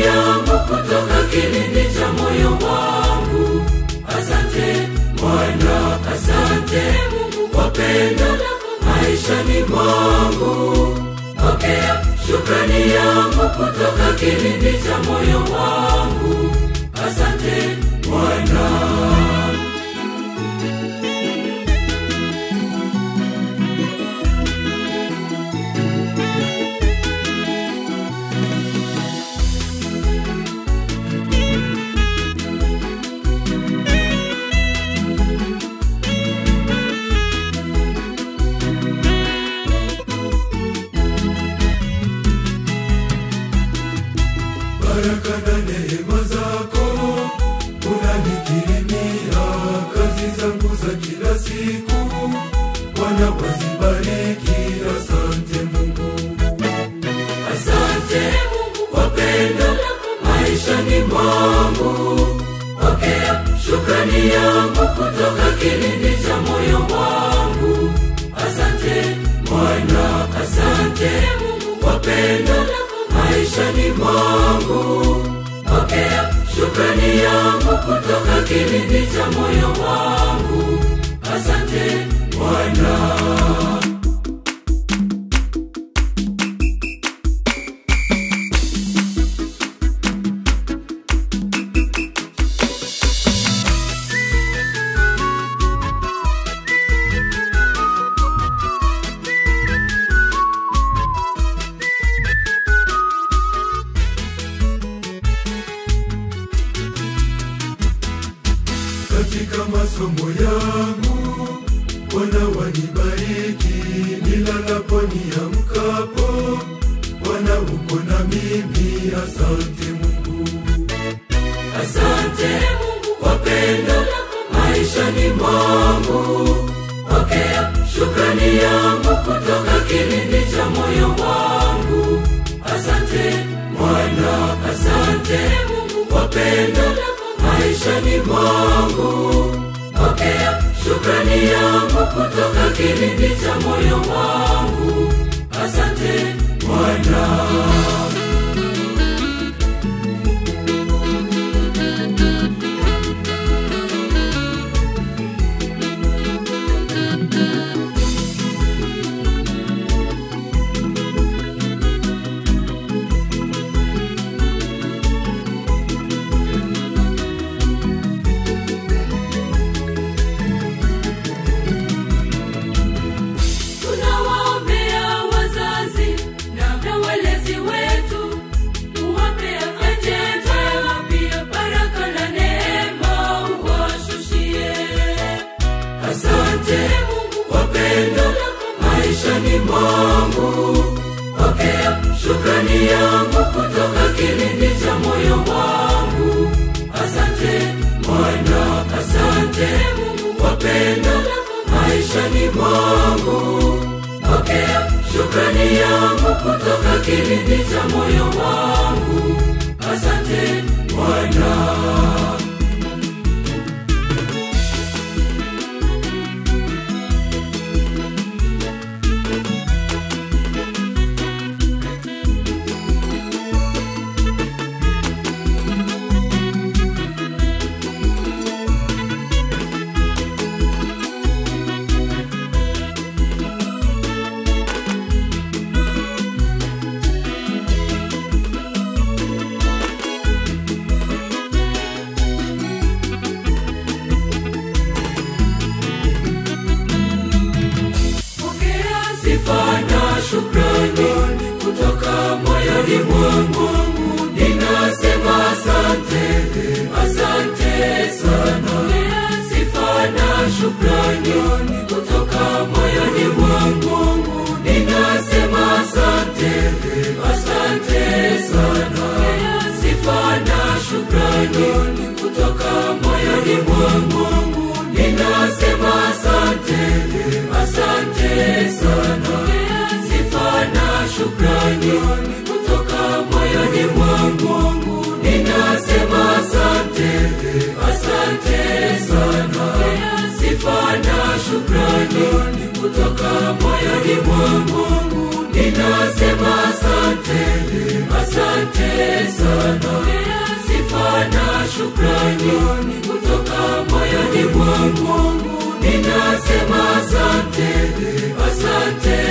shukrani yangu kutoka kilindi cha moyo wangu. Asante Bwana, asante Mungu kwa pendo lako maishani mwangu. Pokea shukrani yangu kutoka kilindi cha moyo wangu. Asante Bwana. Baraka na neema zako unanikirimia, kazi zangu za kila siku Bwana wazibariki. Asante Mungu, asante Mungu kwa pendo lako maishani mwangu. Pokea shukrani yangu kutoka kilindi cha moyo wangu. Asante Bwana, asante Mungu kwa pendo lako maishani mwangu. Pokea shukrani yangu kutoka kilindi cha moyo wangu. Asante Bwana. katika masomo yangu Bwana wanibariki, nilalapo niamkapo Bwana uko na mimi. Asante Mungu, asante Mungu kwa pendo lako maishani mwangu. Pokea shukrani yangu kutoka kilindi cha moyo wangu. Asante Bwana, asante Mungu kwa pendo lako maishani mwangu. Pokea shukrani yangu kutoka kilindi cha moyo wangu. Asante Bwana. Asante Mungu kwa pendo lako maishani mwangu. Pokea shukrani yangu kutoka kilindi cha moyo wangu. Asante Bwana, asante Mungu kwa pendo lako maishani mwangu. Pokea shukrani yangu kutoka kilindi cha moyo wangu. Asante Bwana. mwangu ninasema asante, asante